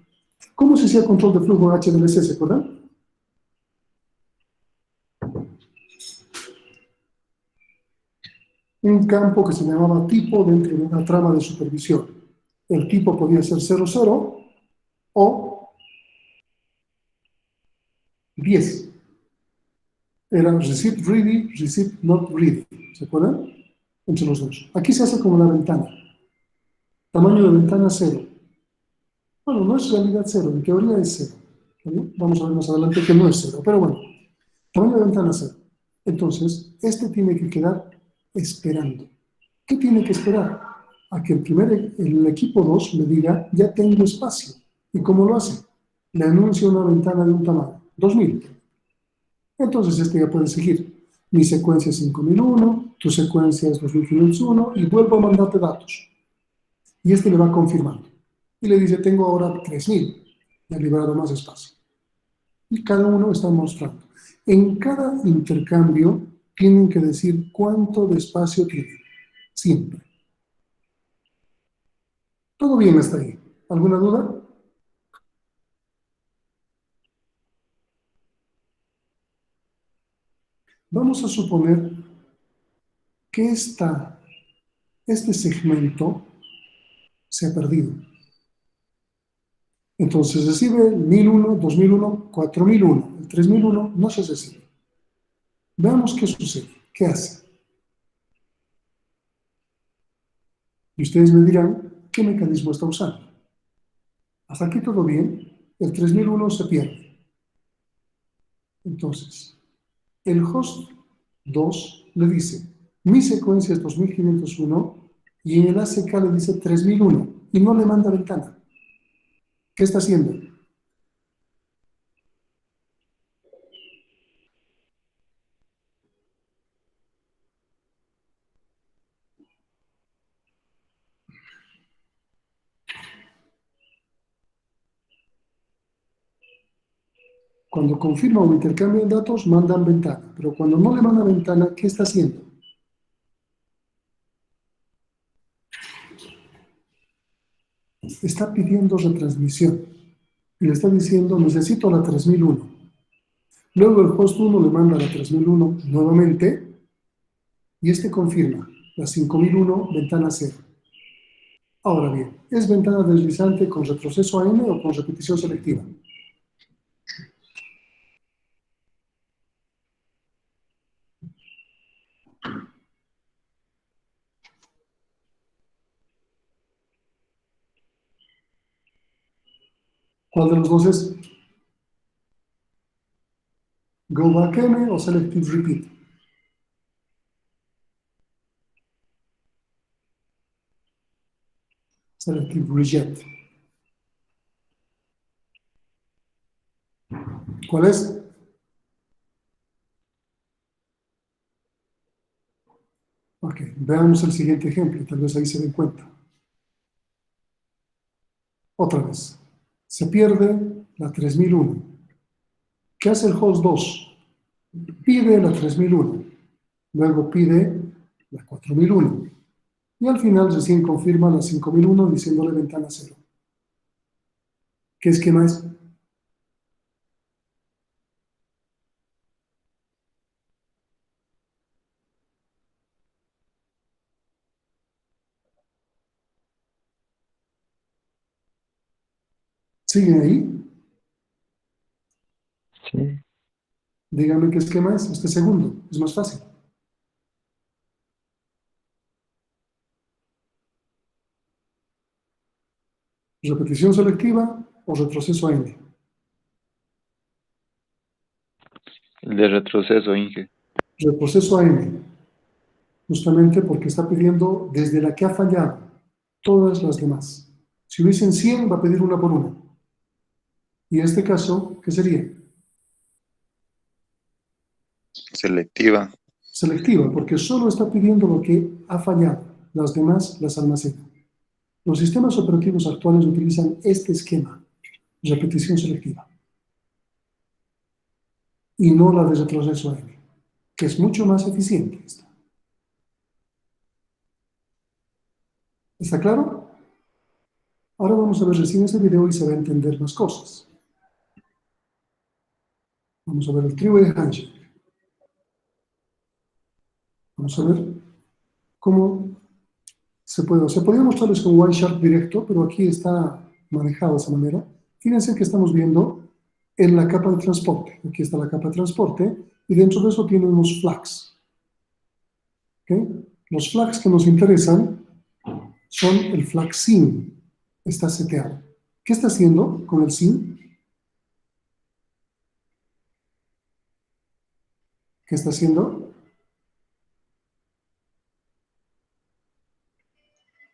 S1: ¿Cómo se hacía control de flujo en HDLC, se acuerdan? Un campo que se llamaba tipo dentro de una trama de supervisión. El tipo podía ser 00 o 10. Era receive ready, receive not ready. ¿Se acuerdan? Entre los dos. Aquí se hace como la ventana. Tamaño de ventana 0. Bueno, no es realidad 0, en teoría es 0. Vamos a ver más adelante que no es 0, pero bueno. Tamaño de ventana 0. Entonces, este tiene que quedar esperando. ¿Qué tiene que esperar? A que el equipo 2 le diga, ya tengo espacio. ¿Y cómo lo hace? Le anuncia una ventana de un tamaño, 2000. Entonces este ya puede seguir. Mi secuencia es 5001, tu secuencia es 2501 y vuelvo a mandarte datos. Y este le va confirmando. Y le dice, tengo ahora 3000. Le ha liberado más espacio. Y cada uno está mostrando. En cada intercambio tienen que decir cuánto de espacio tienen. Siempre. ¿Todo bien hasta ahí? ¿Alguna duda? Vamos a suponer que este segmento se ha perdido. Entonces recibe el 1001, 2001, 4001. El 3001 no se recibe. Veamos qué sucede, qué hace. Y ustedes me dirán qué mecanismo está usando. Hasta aquí todo bien. El 3001 se pierde. Entonces, el host 2 le dice, mi secuencia es 2501 y en el ACK le dice 3001 y no le manda ventana. ¿Qué está haciendo? Cuando confirma o intercambian datos, mandan ventana. Pero cuando no le manda ventana, ¿qué está haciendo? Está pidiendo retransmisión. Y le está diciendo, necesito la 3001. Luego el host 1 le manda la 3001 nuevamente y este confirma la 5001, ventana 0. Ahora bien, ¿es ventana deslizante con retroceso a n o con repetición selectiva? ¿Cuál de los dos es? Go back n o selective repeat. Selective reject. ¿Cuál es? Ok, veamos el siguiente ejemplo, tal vez ahí se den cuenta. Otra vez, se pierde la 3001. ¿Qué hace el host 2? Pide la 3001, luego pide la 4001 y al final recién confirma la 5001 diciéndole ventana 0. ¿Qué esquema es? ¿Siguen ahí?
S4: Sí.
S1: Díganme qué esquema es. Este segundo, es más fácil. ¿Repetición selectiva o retroceso a n?
S4: El de retroceso, Inge.
S1: Retroceso a n, justamente porque está pidiendo desde la que ha fallado todas las demás. Si hubiesen 100, va a pedir una por una. Y en este caso, ¿qué sería?
S4: Selectiva.
S1: Selectiva, porque solo está pidiendo lo que ha fallado. Las demás las almacena. Los sistemas operativos actuales utilizan este esquema, repetición selectiva, y no la de retroceso a n, que es mucho más eficiente. ¿Está claro? Ahora vamos a ver recién ese video y se va a entender más cosas. Vamos a ver el three-way handshake. Vamos a ver cómo se puede. Se podría mostrarles con Wireshark directo, pero aquí está manejado de esa manera. Fíjense que estamos viendo en la capa de transporte. Aquí está la capa de transporte y dentro de eso tiene unos flags. ¿Okay? Los flags que nos interesan son el flag SYN. Está seteado. ¿Qué está haciendo con el SYN? ¿Qué está haciendo?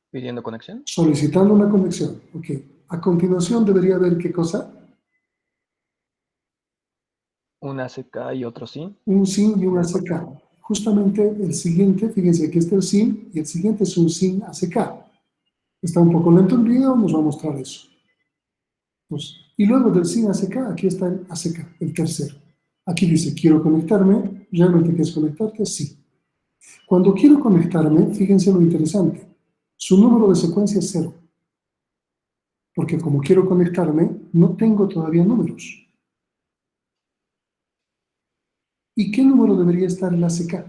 S5: ¿Pidiendo conexión?
S1: Solicitando una conexión. Ok. A continuación debería haber ¿qué cosa?
S5: Un ACK y otro SYN.
S1: Un SYN y un ACK. Justamente el siguiente, fíjense que este es el SYN y el siguiente es un SYN ACK. Está un poco lento el video, nos va a mostrar eso. Pues Y luego del sin ACK, aquí está el ACK, el tercero. Aquí dice, quiero conectarme. ¿Realmente quieres conectarte? Sí. Cuando quiero conectarme, fíjense lo interesante. Su número de secuencia es 0. Porque como quiero conectarme, no tengo todavía números. ¿Y qué número debería estar en la ACK?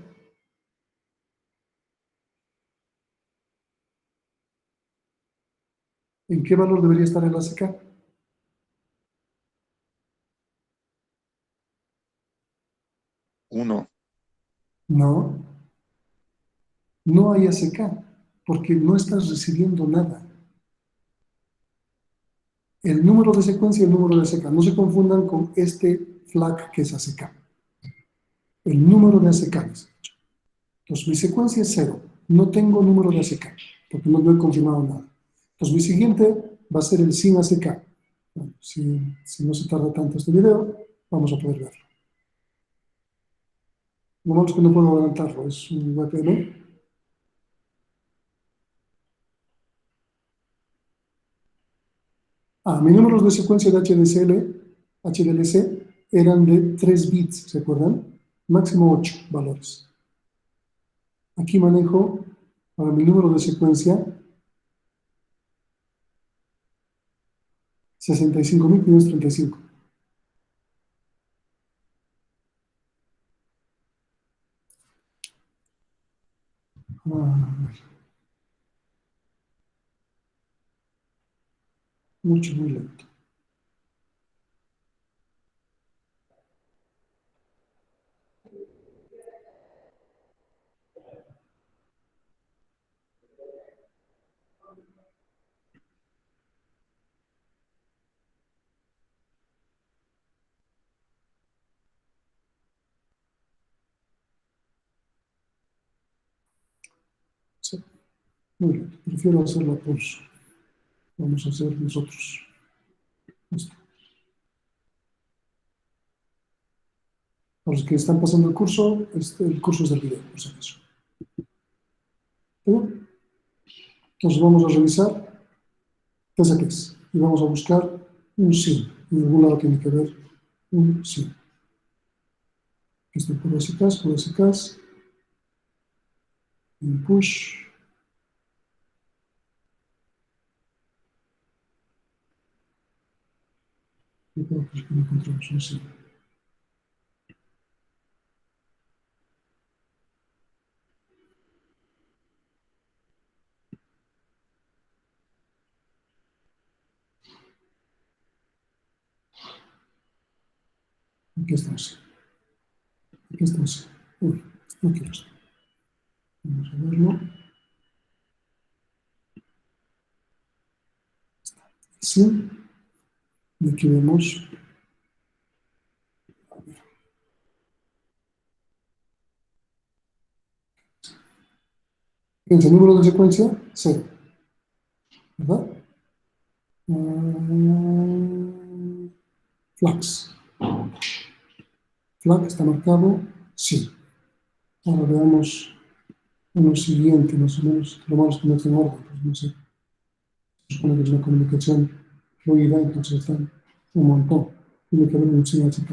S1: ¿En qué valor debería estar el ACK?
S4: Uno.
S1: No, no hay ACK, porque no estás recibiendo nada. El número de secuencia y el número de ACK. No se confundan con este flag que es ACK. El número de ACK. Entonces mi secuencia es 0. No tengo número de ACK, porque no he confirmado nada. Entonces mi siguiente va a ser el sin ACK. Bueno, si no se tarda tanto este video, vamos a poder verlo. Lo malo es que no puedo adelantarlo, es un VPN. Mis números de secuencia de HDLC eran de 3 bits, ¿se acuerdan? Máximo 8 valores. Aquí manejo, para mi número de secuencia, 65.535. Mucho, muy lento. Sí, muy lento. Prefiero hacerlo a pulso. Vamos a hacer nosotros. Esto. Para los que están pasando el curso es del video, por si acaso. ¿Bien? Entonces vamos a revisar qué es qué es. Y vamos a buscar un sin. En algún lado tiene que haber un sin. Esto por SKs, un push. Yo creo que no encontramos un sin. Aquí está un sin. Aquí está un sin. Uy, no quiero esto. Vamos a verlo. Sí. Y aquí vemos. Fíjense, número de secuencia, 0. ¿Verdad? Flags. Flag está marcado, sí. Ahora veamos uno siguiente, más o menos. Lo malo es que no está en orden, pues no sé. Se supone que es una comunicación fluida, entonces están un montón. Tiene que haber un sin HK.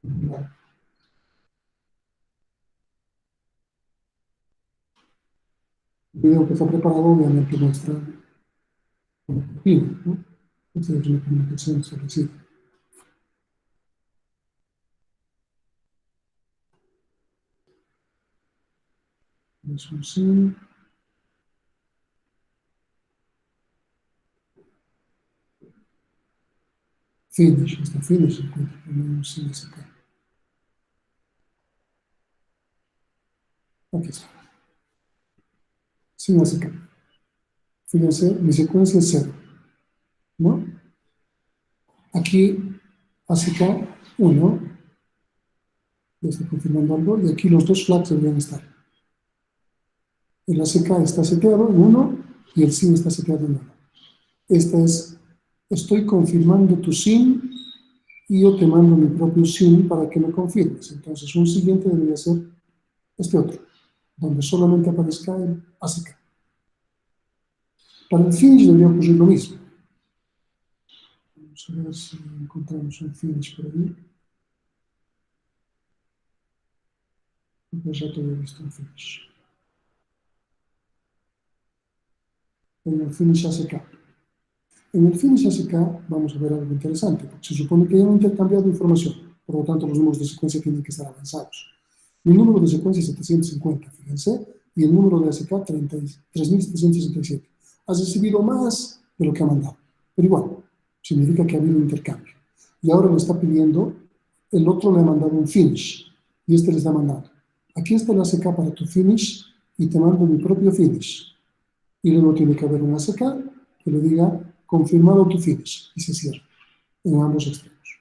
S1: Vale. El video que está preparado obviamente muestra una copia, ¿no? Esta es una comunicación establecida. Es un sin. Finish, hasta finish se encuentra también un sin HK. Aquí está. Sin HK. Fíjense, mi secuencia es 0, ¿no? Aquí ACK 1, ya está confirmando algo, y aquí los dos flags deberían estar. El ACK está seteado en 1 y el SIN está seteado en 1. Esta es, estoy confirmando tu SIN y yo te mando mi propio SIN para que me confirmes. Entonces un siguiente debería ser este otro, donde solamente aparezca el ACK. Para el finish debería ocurrir lo mismo. a ver si encontramos un finish por ahí. Ya te había visto un finish. En el finish ASK. En el finish ASK vamos a ver algo interesante, porque se supone que ya han intercambiado información, por lo tanto los números de secuencia tienen que estar avanzados. Mi número de secuencia es 750, fíjense, y el número de ASK 3767. Has recibido más de lo que ha mandado, pero igual, significa que ha habido intercambio. Y ahora le está pidiendo, el otro le ha mandado un finish, y este le está mandando. Aquí está el ASK para tu finish, y te mando mi propio finish. Y luego tiene que haber un ASK que le diga confirmado tu finish y se cierra en ambos extremos.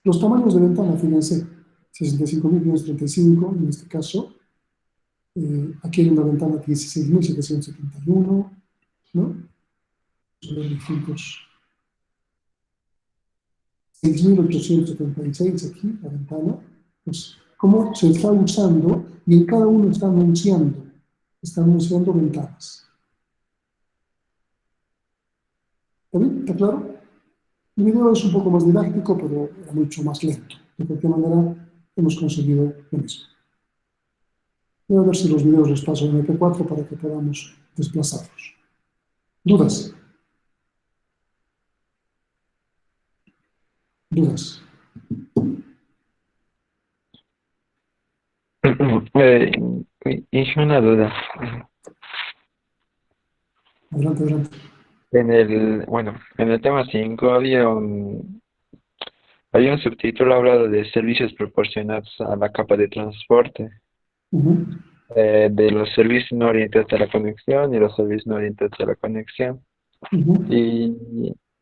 S1: Los tamaños de ventana, fíjense, 65.535 en este caso. Aquí hay una ventana de 16.771, ¿no? Distintos. 6.876 aquí, la ventana. Pues, cómo se está usando y en cada uno está anunciando ventanas. ¿Está bien? ¿Está claro? El video es un poco más didáctico, pero era mucho más lento. De cualquier manera, hemos conseguido lo mismo. Voy a ver si los videos los paso en MP4 para que podamos desplazarlos. ¿Dudas? ¿Dudas?
S6: Hice una duda.
S1: Adelante, adelante.
S6: En el tema 5 había un subtítulo hablado de servicios proporcionados a la capa de transporte, de los servicios no orientados a la conexión y los servicios no orientados a la conexión. Y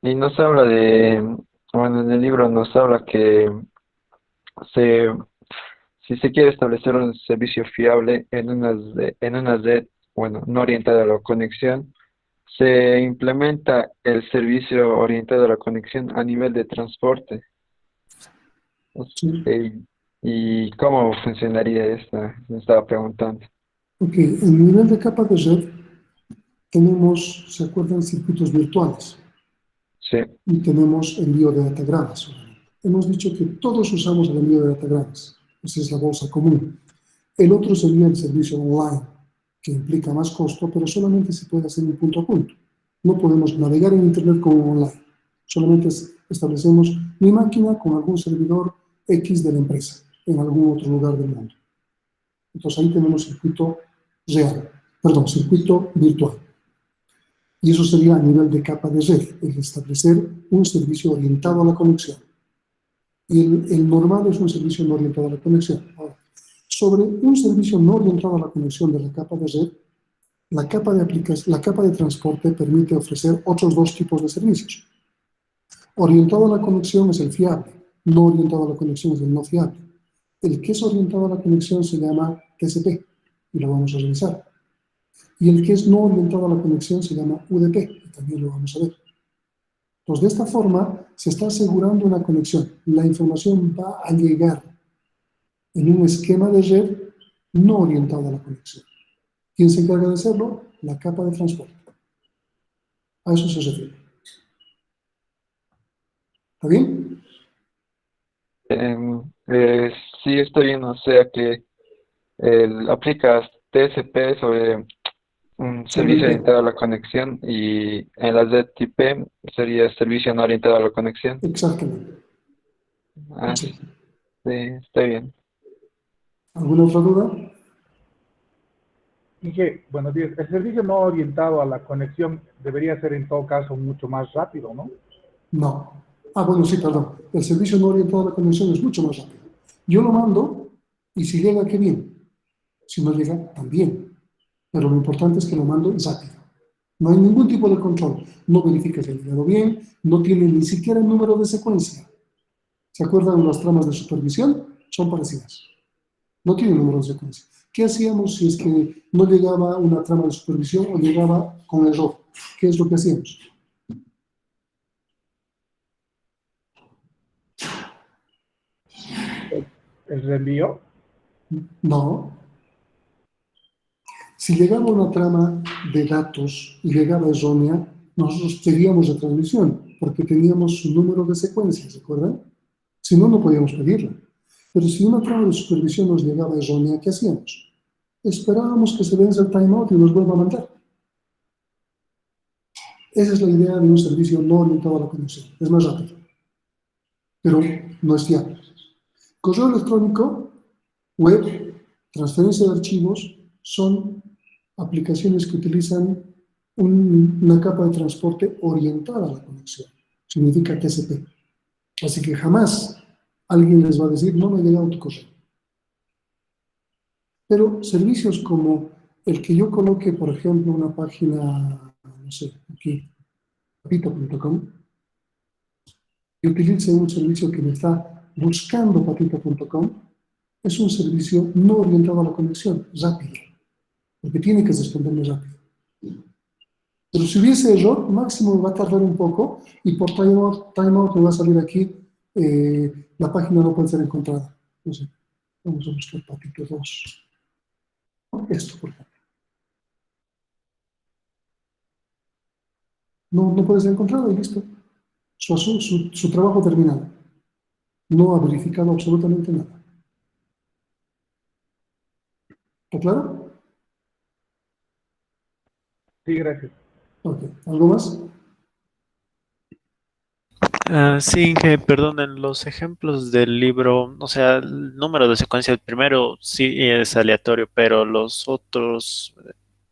S6: nos habla en el libro nos habla que si se quiere establecer un servicio fiable en una red, no orientada a la conexión, se implementa el servicio orientado a la conexión a nivel de transporte.
S1: Sí.
S6: ¿Y cómo funcionaría esto? Me estaba preguntando.
S1: Ok, en nivel de capa de red tenemos, ¿se acuerdan? Circuitos virtuales.
S6: Sí.
S1: Y tenemos envío de datagramas. Hemos dicho que todos usamos el envío de datagramas. Esa es la bolsa común. El otro sería el servicio online, que implica más costo, pero solamente se puede hacer en punto a punto. No podemos navegar en Internet como online. Solamente establecemos mi máquina con algún servidor X de la empresa, en algún otro lugar del mundo. Entonces ahí tenemos circuito virtual. Y eso sería a nivel de capa de red, el establecer un servicio orientado a la conexión. Y el normal es un servicio no orientado a la conexión. Ahora, sobre un servicio no orientado a la conexión de la capa de red, la capa de transporte permite ofrecer otros dos tipos de servicios. Orientado a la conexión es el fiable, no orientado a la conexión es el no fiable. El que es orientado a la conexión se llama TCP, y lo vamos a revisar. Y el que es no orientado a la conexión se llama UDP, y también lo vamos a ver. Entonces, de esta forma, se está asegurando una conexión. La información va a llegar en un esquema de red no orientado a la conexión. ¿Quién se encarga de hacerlo? La capa de transporte. A eso se refiere. ¿Está bien?
S6: Sí, estoy bien, o sea que aplicas TCP sobre un servicio orientado a la conexión y en la ZTP sería servicio no orientado a la conexión.
S1: Exactamente.
S6: Sí, está bien.
S1: ¿Alguna otra duda?
S2: Dije, buenos días, el servicio no orientado a la conexión debería ser en todo caso mucho más rápido, ¿no?
S1: No. Bueno, sí, perdón. El servicio no orientado a la conexión es mucho más rápido. Yo lo mando y si llega, qué bien. Si no llega, también. Pero lo importante es que lo mando rápido. No hay ningún tipo de control. No verifica si ha llegado bien, no tiene ni siquiera el número de secuencia. ¿Se acuerdan las tramas de supervisión? Son parecidas. No tiene número de secuencia. ¿Qué hacíamos si es que no llegaba una trama de supervisión o llegaba con error? ¿Qué es lo que hacíamos?
S2: ¿El reenvío?
S1: No. Si llegaba una trama de datos y llegaba errónea, nosotros pedíamos retransmisión. porque teníamos su número de secuencia, ¿se acuerdan? Si no, no podíamos pedirla. Pero si una trama de supervisión nos llegaba errónea, ¿qué hacíamos? Esperábamos que se venza el timeout y nos vuelva a mandar. Esa es la idea de un servicio no orientado a la conexión. Es más rápido, pero no es fiable. Correo electrónico, web, transferencia de archivos son aplicaciones que utilizan una capa de transporte orientada a la conexión. Significa TCP. Así que jamás alguien les va a decir, no me ha llegado tu correo. Pero servicios como el que yo coloque, por ejemplo, una página, no sé, aquí, patito.com, y utilice un servicio que me está buscando patito.com, es un servicio no orientado a la conexión, rápido, porque tiene que responderme rápido. Pero si hubiese error, máximo va a tardar un poco y por timeout me va a salir aquí, la página no puede ser encontrada. No sé, vamos a buscar patito 2. Esto, por ejemplo. No puede ser encontrado y listo. Su trabajo terminado. No ha verificado absolutamente nada. ¿Está claro?
S2: Sí, gracias.
S1: Ok. ¿Algo más?
S7: Sí, que perdonen los ejemplos del libro, o sea, el número de secuencia del primero sí es aleatorio, pero los otros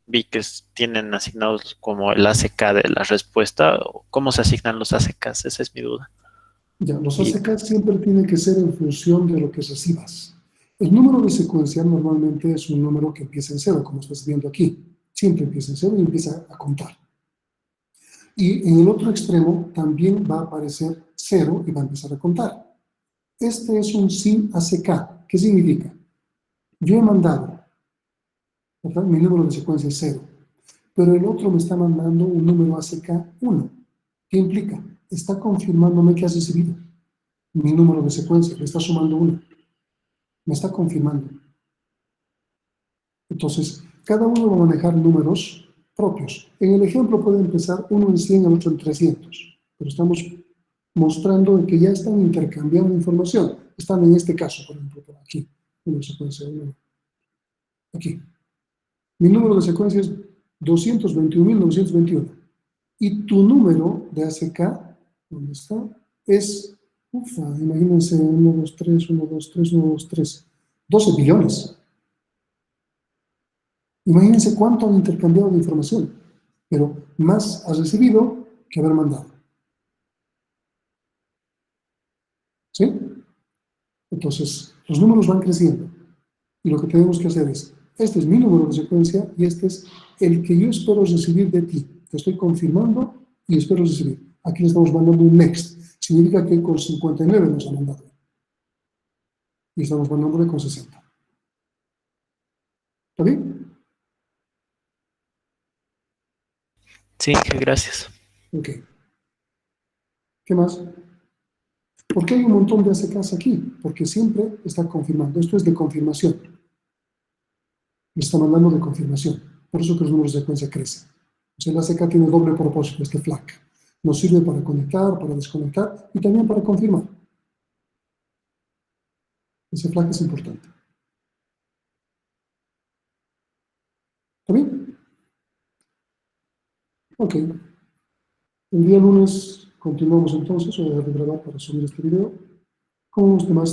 S7: vi que tienen asignados como el ACK de la respuesta. ¿Cómo se asignan los ACKs? Esa es mi duda.
S1: Ya, los
S7: Y
S1: ACK siempre tienen que ser en función de lo que recibas. El número de secuencia normalmente es un número que empieza en 0, como estás viendo aquí. Siempre empieza en 0 y empieza a contar. Y en el otro extremo también va a aparecer 0 y va a empezar a contar. Este es un SYN ACK. ¿Qué significa? Yo he mandado, ¿verdad? Mi número de secuencia es 0, pero el otro me está mandando un número ACK 1. ¿Qué implica? Está confirmándome que has recibido mi número de secuencia, le está sumando 1. Me está confirmando. Entonces, cada uno va a manejar números propios. En el ejemplo puede empezar uno en 100, el otro en 300, pero estamos mostrando que ya están intercambiando información. Están en este caso, por ejemplo, por aquí. Una secuencia, aquí. Mi número de secuencia es 221.921. Y tu número de ACK, ¿dónde está? Es, imagínense, 1, 2, 3, 1, 2, 3, 1, 2, 3. 12 billones. Imagínense cuánto han intercambiado de información, pero más has recibido que haber mandado. ¿Sí? Entonces, los números van creciendo. Y lo que tenemos que hacer es, este es mi número de secuencia y este es el que yo espero recibir de ti. Te estoy confirmando y espero recibir. Aquí le estamos mandando un next. Significa que con 59 nos ha mandado. Y estamos mandándole con 60. ¿Está bien?
S7: sí, gracias.
S1: Ok. ¿Qué más? ¿Por qué hay un montón de ACKs aquí? Porque siempre está confirmando. Esto es de confirmación. Me está mandando de confirmación. Por eso que los números de secuencia crecen. O sea, el ACK tiene doble propósito, este flag. Nos sirve para conectar, para desconectar y también para confirmar. Ese flag es importante. ¿Está bien? Ok. El día lunes continuamos entonces. Voy a dejar de grabar para subir este video con los demás